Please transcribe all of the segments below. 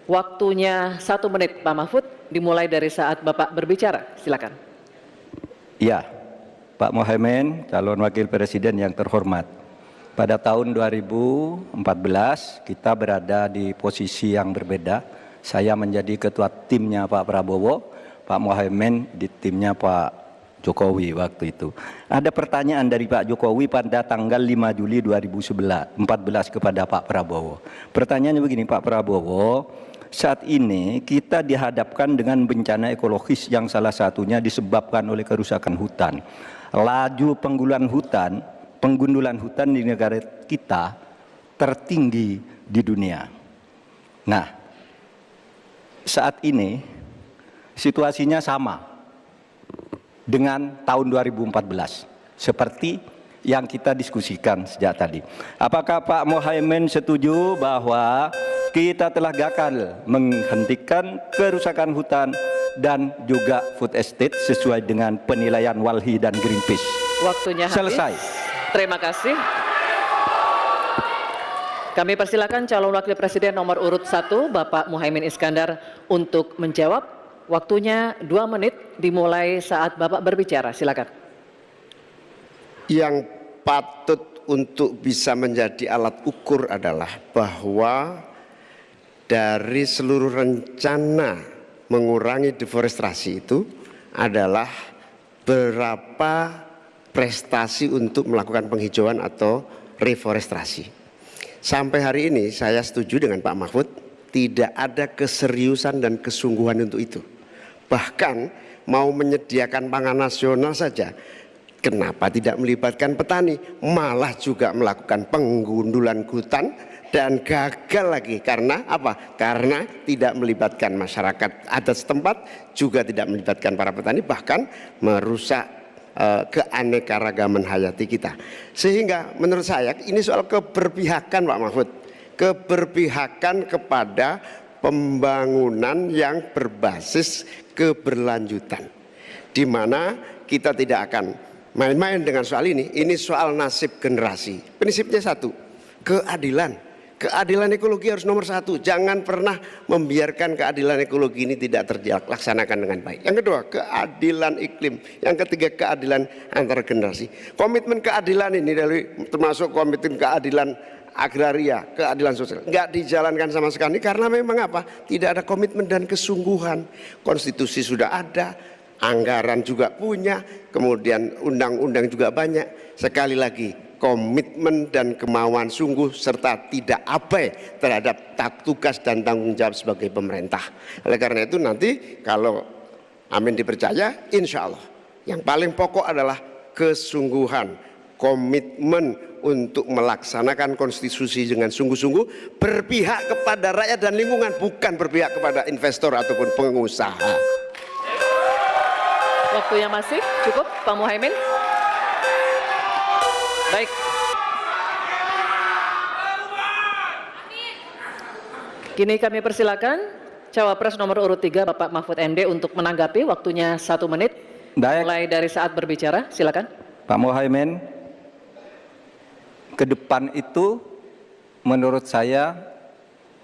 Waktunya 1 menit, Pak Mahfud, dimulai dari saat Bapak berbicara. Silakan. Ya, Pak Mohaimin, calon wakil presiden yang terhormat. Pada tahun 2014 kita berada di posisi yang berbeda. Saya menjadi ketua timnya Pak Prabowo, Pak Mohaimin di timnya Pak Jokowi waktu itu. Ada pertanyaan dari Pak Jokowi pada tanggal 5 Juli 2014 kepada Pak Prabowo. Pertanyaannya begini, Pak Prabowo, saat ini kita dihadapkan dengan bencana ekologis yang salah satunya disebabkan oleh kerusakan hutan. Laju penggundulan hutan di negara kita tertinggi di dunia. Nah, saat ini situasinya sama dengan tahun 2014 seperti yang kita diskusikan sejak tadi. Apakah Pak Mohaimin setuju bahwa kita telah gagal menghentikan kerusakan hutan dan juga food estate sesuai dengan penilaian Walhi dan Greenpeace? Waktunya habis. Selesai. Terima kasih. Kami persilakan calon wakil presiden nomor urut 1 Bapak Muhaimin Iskandar untuk menjawab. Waktunya 2 menit dimulai saat Bapak berbicara. Silakan. Yang patut untuk bisa menjadi alat ukur adalah bahwa dari seluruh rencana mengurangi deforestasi itu adalah berapa prestasi untuk melakukan penghijauan atau reforestasi. Sampai hari ini saya setuju dengan Pak Mahfud, tidak ada keseriusan dan kesungguhan untuk itu. Bahkan mau menyediakan pangan nasional saja, kenapa tidak melibatkan petani, malah juga melakukan penggundulan hutan dan gagal lagi. Karena apa? Karena tidak melibatkan masyarakat adat setempat, juga tidak melibatkan para petani, bahkan merusak keanekaragaman hayati kita. Sehingga menurut saya ini soal keberpihakan Pak Mahfud, keberpihakan kepada pembangunan yang berbasis keberlanjutan, di mana kita tidak akan main-main dengan soal ini. Ini soal nasib generasi. Prinsipnya satu, keadilan. Keadilan ekologi harus nomor 1. Jangan pernah membiarkan keadilan ekologi ini tidak terlaksanakan dengan baik. Yang kedua, keadilan iklim. Yang ketiga, keadilan antar generasi. Komitmen keadilan ini termasuk komitmen keadilan agraria, keadilan sosial, nggak dijalankan sama sekali karena memang apa? Tidak ada komitmen dan kesungguhan. Konstitusi sudah ada, anggaran juga punya, kemudian undang-undang juga banyak. Sekali lagi, komitmen dan kemauan sungguh serta tidak abai terhadap tugas dan tanggung jawab sebagai pemerintah. Oleh karena itu nanti kalau amin dipercaya, insya Allah yang paling pokok adalah kesungguhan, komitmen untuk melaksanakan konstitusi dengan sungguh-sungguh, berpihak kepada rakyat dan lingkungan, bukan berpihak kepada investor ataupun pengusaha. Waktunya masih cukup, Pak Muhaimin. Baik. Kini kami persilakan Cawapres nomor urut 3 Bapak Mahfud MD untuk menanggapi. Waktunya 1 menit. Baik. Mulai dari saat berbicara, silakan. Pak Mohaimin, ke depan itu menurut saya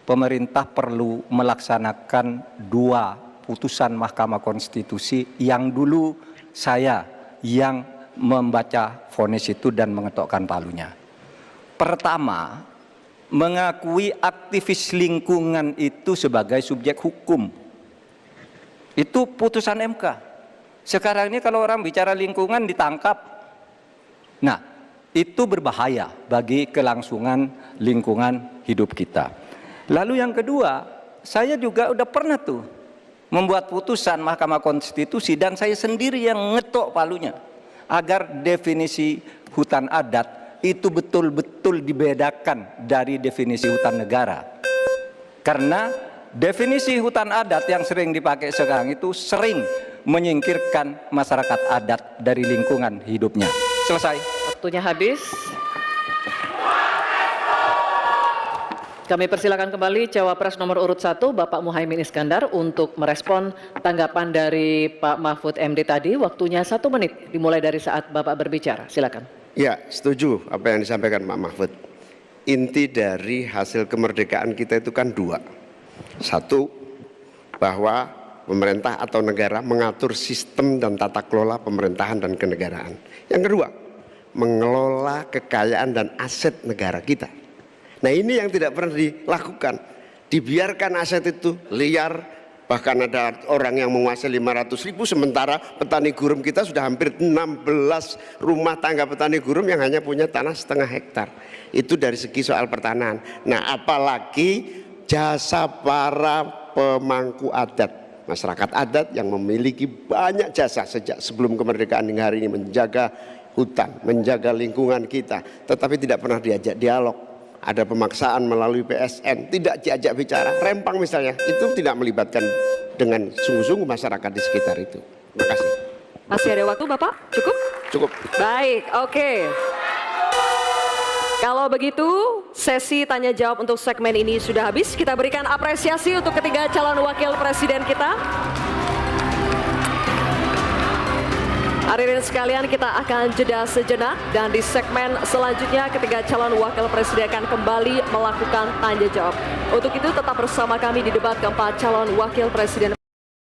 pemerintah perlu melaksanakan 2 putusan Mahkamah Konstitusi yang dulu saya yang membaca vonis itu dan mengetokkan palunya. Pertama, mengakui aktivis lingkungan itu sebagai subjek hukum. Itu putusan MK. Sekarang ini kalau orang bicara lingkungan ditangkap. Nah, itu berbahaya bagi kelangsungan lingkungan hidup kita. Lalu yang kedua, saya juga udah pernah tuh membuat putusan Mahkamah Konstitusi dan saya sendiri yang ngetok palunya agar definisi hutan adat itu betul-betul dibedakan dari definisi hutan negara. Karena definisi hutan adat yang sering dipakai sekarang itu sering menyingkirkan masyarakat adat dari lingkungan hidupnya. Selesai. Waktunya habis. Kami persilakan kembali Cawapres nomor urut 1 Bapak Muhaimin Iskandar untuk merespon tanggapan dari Pak Mahfud MD tadi. Waktunya 1 menit dimulai dari saat Bapak berbicara. Silakan. Ya, setuju apa yang disampaikan Pak Mahfud. Inti dari hasil kemerdekaan kita itu kan 2. Satu, bahwa pemerintah atau negara mengatur sistem dan tata kelola pemerintahan dan kenegaraan. Yang kedua, mengelola kekayaan dan aset negara kita. Nah, ini yang tidak pernah dilakukan. Dibiarkan aset itu liar, bahkan ada orang yang menguasai 500.000, sementara petani gurum kita sudah hampir 16 rumah tangga petani gurum yang hanya punya tanah setengah hektar. Itu dari segi soal pertanahan. Nah, apalagi jasa para pemangku adat, masyarakat adat yang memiliki banyak jasa sejak sebelum kemerdekaan hingga hari ini, menjaga hutan, menjaga lingkungan kita, tetapi tidak pernah diajak dialog. Ada pemaksaan melalui PSN, tidak diajak bicara. Rempang misalnya, itu tidak melibatkan dengan sungguh-sungguh masyarakat di sekitar itu. Terima kasih. Masih ada waktu Bapak? Cukup? Cukup. Baik, oke. Kalau begitu, sesi tanya jawab untuk segmen ini sudah habis. Kita berikan apresiasi untuk ketiga calon wakil presiden kita. Hadirin sekalian, kita akan jeda sejenak dan di segmen selanjutnya ketiga calon wakil presiden akan kembali melakukan tanya jawab. Untuk itu tetap bersama kami di debat keempat calon wakil presiden.